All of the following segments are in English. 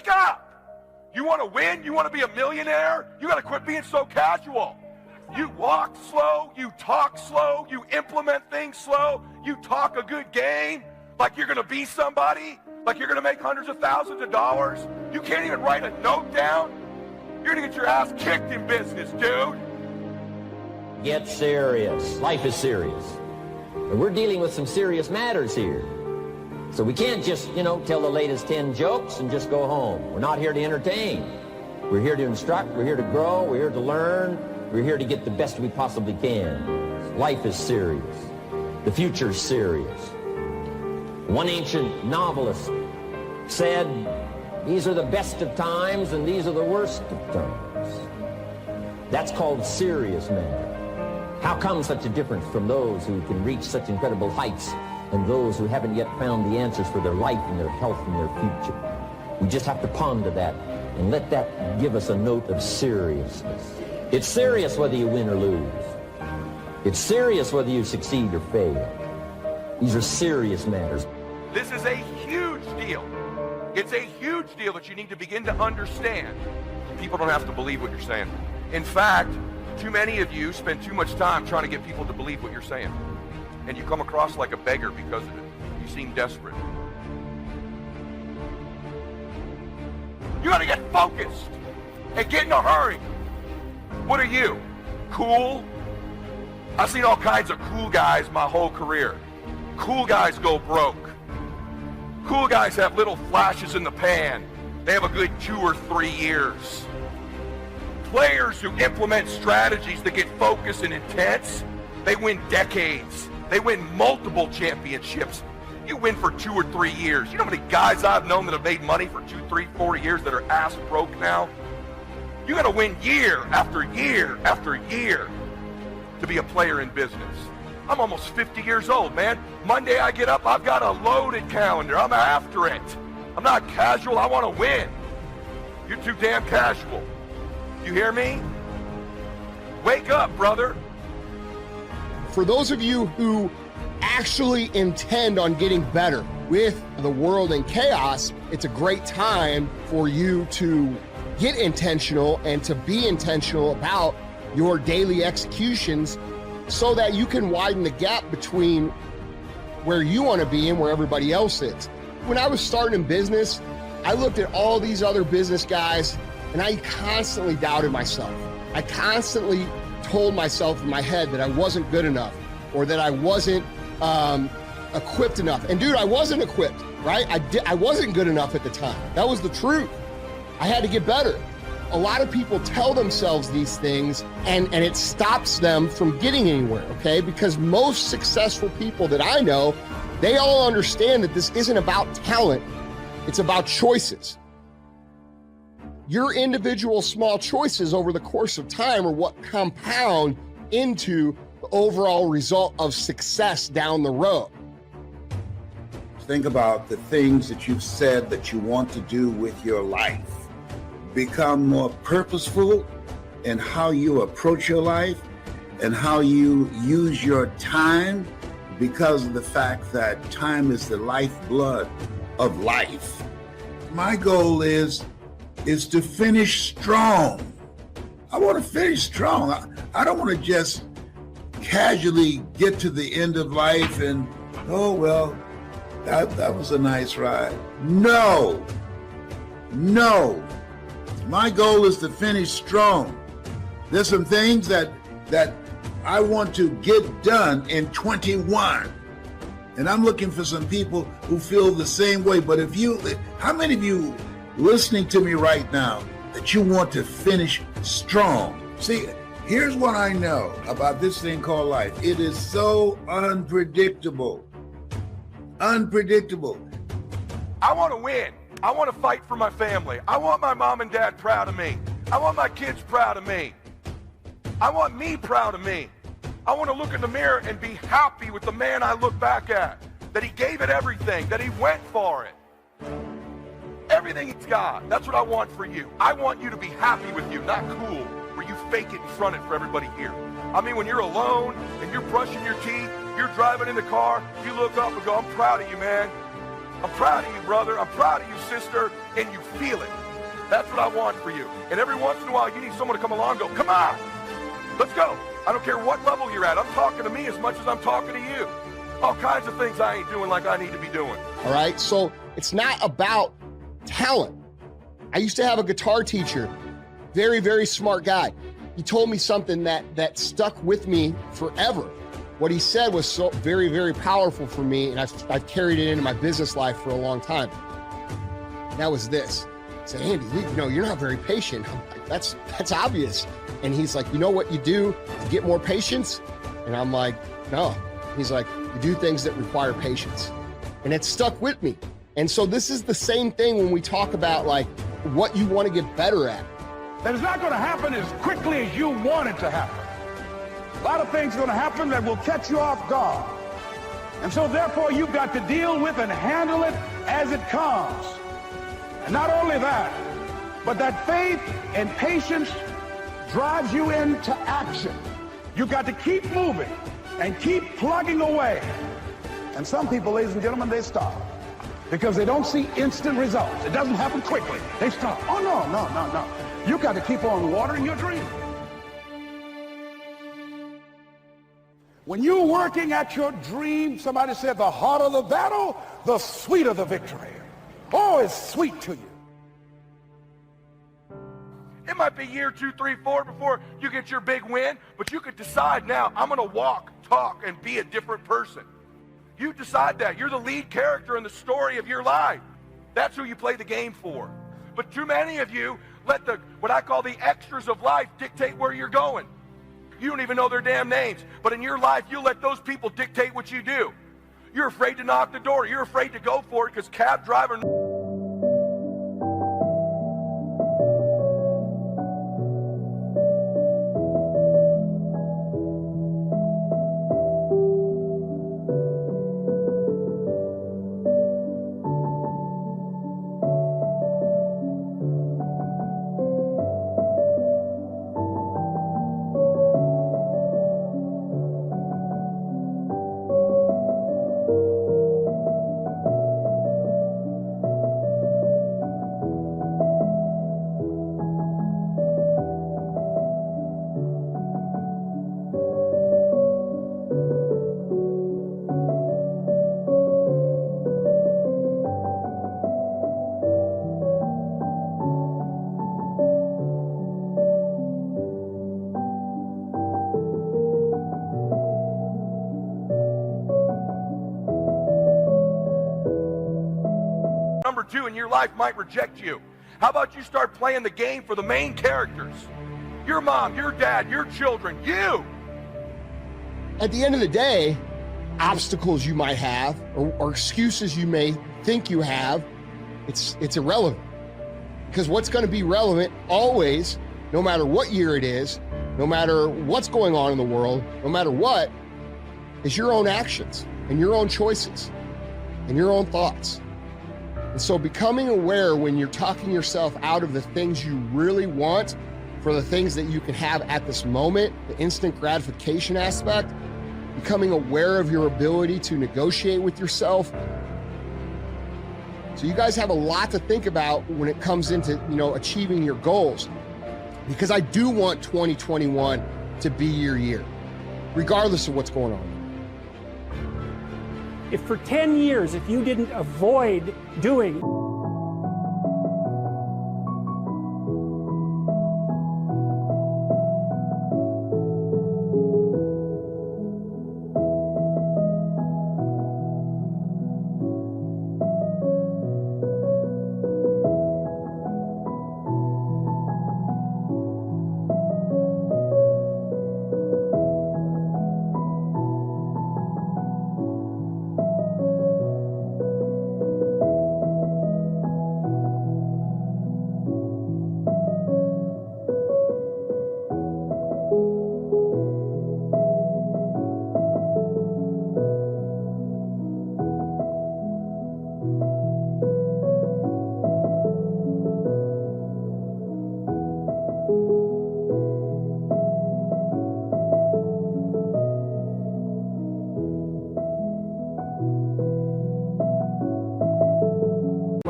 Wake up! You want to win? You want to be a millionaire? You got to quit being so casual. You walk slow, you talk slow, you implement things slow, you talk a good game like you're going to be somebody, like you're going to make hundreds of thousands of dollars. You can't even write a note down. You're going to get your ass kicked in business, dude. Get serious. Life is serious. And we're dealing with some serious matters here. So we can't just, tell the latest 10 jokes and just go home. We're not here to entertain. We're here to instruct. We're here to grow. We're here to learn. We're here to get the best we possibly can. Life is serious. The future's serious. One ancient novelist said, these are the best of times and these are the worst of times. That's called serious matter. How come such a difference from those who can reach such incredible heights and those who haven't yet found the answers for their life and their health and their future? We just have to ponder that and let that give us a note of seriousness. It's serious whether you win or lose. It's serious whether you succeed or fail. These are serious matters. This is a huge deal. It's a huge deal that you need to begin to understand. People don't have to believe what you're saying. In fact, too many of you spend too much time trying to get people to believe what you're saying. And you come across like a beggar because of it. You seem desperate. You gotta get focused and get in a hurry. What are you? Cool? I've seen all kinds of cool guys my whole career. Cool guys go broke. Cool guys have little flashes in the pan. They have a good 2 or 3 years. Players who implement strategies that get focused and intense, they win decades. They win multiple championships. You win for 2 or 3 years. You know how many guys I've known that have made money for 2, 3, 4 years that are ass broke now? You gotta win year after year after year to be a player in business. I'm almost 50 years old, man. Monday I get up, I've got a loaded calendar. I'm after it. I'm not casual, I wanna win. You're too damn casual. You hear me? Wake up, brother. For those of you who actually intend on getting better with the world in chaos, it's a great time for you to get intentional and to be intentional about your daily executions so that you can widen the gap between where you want to be and where everybody else is. When I was starting in business, I looked at all these other business guys and I constantly doubted myself. I constantly told myself in my head that I wasn't good enough or that I wasn't equipped enough. And dude, I wasn't equipped, right? I wasn't good enough at the time. That was the truth. I had to get better. A lot of people tell themselves these things and it stops them from getting anywhere, okay? Because most successful people that I know, they all understand that this isn't about talent, it's about choices. Your individual small choices over the course of time are what compound into the overall result of success down the road. Think about the things that you've said that you want to do with your life. Become more purposeful in how you approach your life and how you use your time, because of the fact that time is the lifeblood of life. My goal is to finish strong. I want to finish strong. I don't want to just casually get to the end of life and, oh, well, that was a nice ride. No. My goal is to finish strong. There's some things that I want to get done in 21. And I'm looking for some people who feel the same way. But how many of you listening to me right now that you want to finish strong? See, here's what I know about this thing called life. It is so unpredictable. Unpredictable. I want to win. I want to fight for my family. I want my mom and dad proud of me. I want my kids proud of me. I want me proud of me. I want to look in the mirror and be happy with the man I look back at, that he gave it everything, that he went for it. Everything he's got. That's what I want for you. I want you to be happy with you, not cool, where you fake it and front it for everybody here. I mean, when you're alone and you're brushing your teeth, you're driving in the car, you look up and go, I'm proud of you, man. I'm proud of you, brother. I'm proud of you, sister, and you feel it. That's what I want for you. And every once in a while, you need someone to come along and go, come on, let's go. I don't care what level you're at. I'm talking to me as much as I'm talking to you. All kinds of things I ain't doing like I need to be doing. All right, so it's not about talent. I used to have a guitar teacher, very, very smart guy. He told me something that stuck with me forever. What he said was so very, very powerful for me, and I've carried it into my business life for a long time. And that was this. He said, Andy, you're not very patient. I'm like, that's obvious. And he's like, you know what you do to get more patience? And I'm like, no. He's like, you do things that require patience. And it stuck with me. And so this is the same thing when we talk about like what you want to get better at. That is not going to happen as quickly as you want it to happen. A lot of things are going to happen that will catch you off guard. And so therefore you've got to deal with and handle it as it comes. And not only that, but that faith and patience drives you into action. You've got to keep moving and keep plugging away. And some people, ladies and gentlemen, they stop because they don't see instant results. It doesn't happen quickly. They stop. Oh, no. You've got to keep on watering your dream. When you're working at your dream, somebody said the harder the battle, the sweeter the victory. Oh, it's sweet to you. It might be year 2, 3, 4 before you get your big win, but you could decide now, I'm going to walk, talk, and be a different person. You decide that. You're the lead character in the story of your life. That's who you play the game for. But too many of you let what I call the extras of life dictate where you're going. You don't even know their damn names. But in your life, you let those people dictate what you do. You're afraid to knock the door. You're afraid to go for it because cab driver... Number 2 in your life might reject you. How about you start playing the game for the main characters? Your mom, your dad, your children, you. At the end of the day, obstacles you might have or excuses you may think you have, it's irrelevant. Because what's going to be relevant always, no matter what year it is, no matter what's going on in the world, no matter what, is your own actions and your own choices and your own thoughts. And so becoming aware when you're talking yourself out of the things you really want for the things that you can have at this moment, the instant gratification aspect, becoming aware of your ability to negotiate with yourself. So you guys have a lot to think about when it comes into, achieving your goals, because I do want 2021 to be your year, regardless of what's going on. If for 10 years, if you didn't avoid doing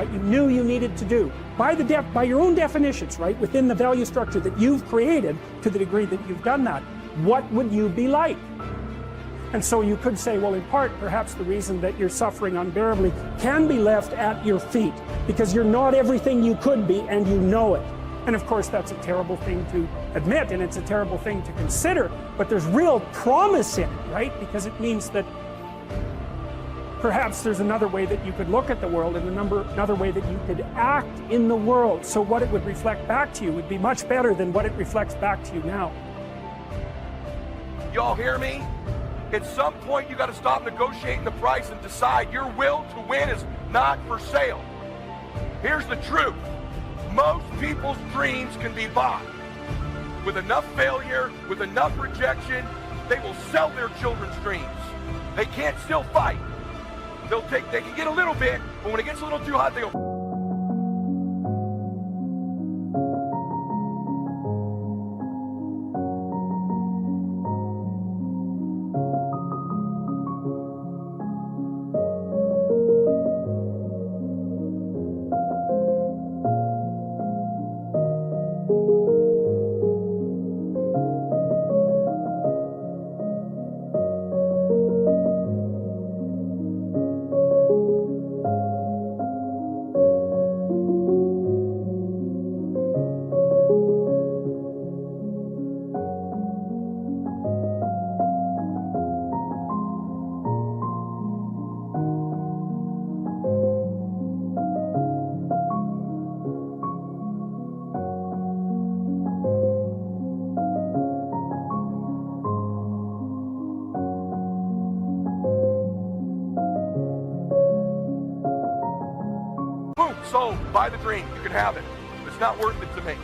what you knew you needed to do, by your own definitions, right, within the value structure that you've created, to the degree that you've done that, what would you be like? And so you could say, well, in part, perhaps the reason that you're suffering unbearably can be left at your feet, because you're not everything you could be, and you know it. And of course, that's a terrible thing to admit, and it's a terrible thing to consider, but there's real promise in it, right? Because it means that perhaps there's another way that you could look at the world, and another way that you could act in the world. So what it would reflect back to you would be much better than what it reflects back to you now. Y'all hear me? At some point, you got to stop negotiating the price and decide your will to win is not for sale. Here's the truth. Most people's dreams can be bought. With enough failure, with enough rejection, they will sell their children's dreams. They can't still fight. They can get a little bit, but when it gets a little too hot, they go. Sold, buy the dream, you can have it. It's not worth it to me.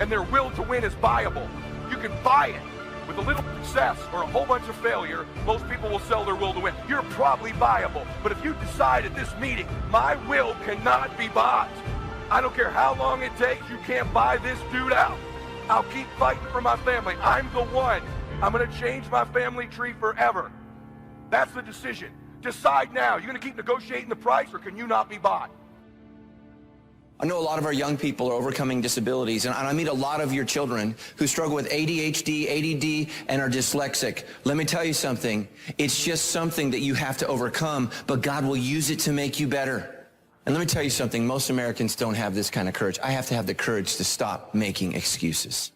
And their will to win is buyable. You can buy it. With a little success or a whole bunch of failure, most people will sell their will to win. You're probably buyable. But if you decide at this meeting, my will cannot be bought, I don't care how long it takes, you can't buy this dude out. I'll keep fighting for my family. I'm the one. I'm going to change my family tree forever. That's the decision. Decide now. You're going to keep negotiating the price, or can you not be bought? I know a lot of our young people are overcoming disabilities, and I meet a lot of your children who struggle with ADHD, ADD, and are dyslexic. Let me tell you something. It's just something that you have to overcome, but God will use it to make you better. And let me tell you something. Most Americans don't have this kind of courage. I have to have the courage to stop making excuses.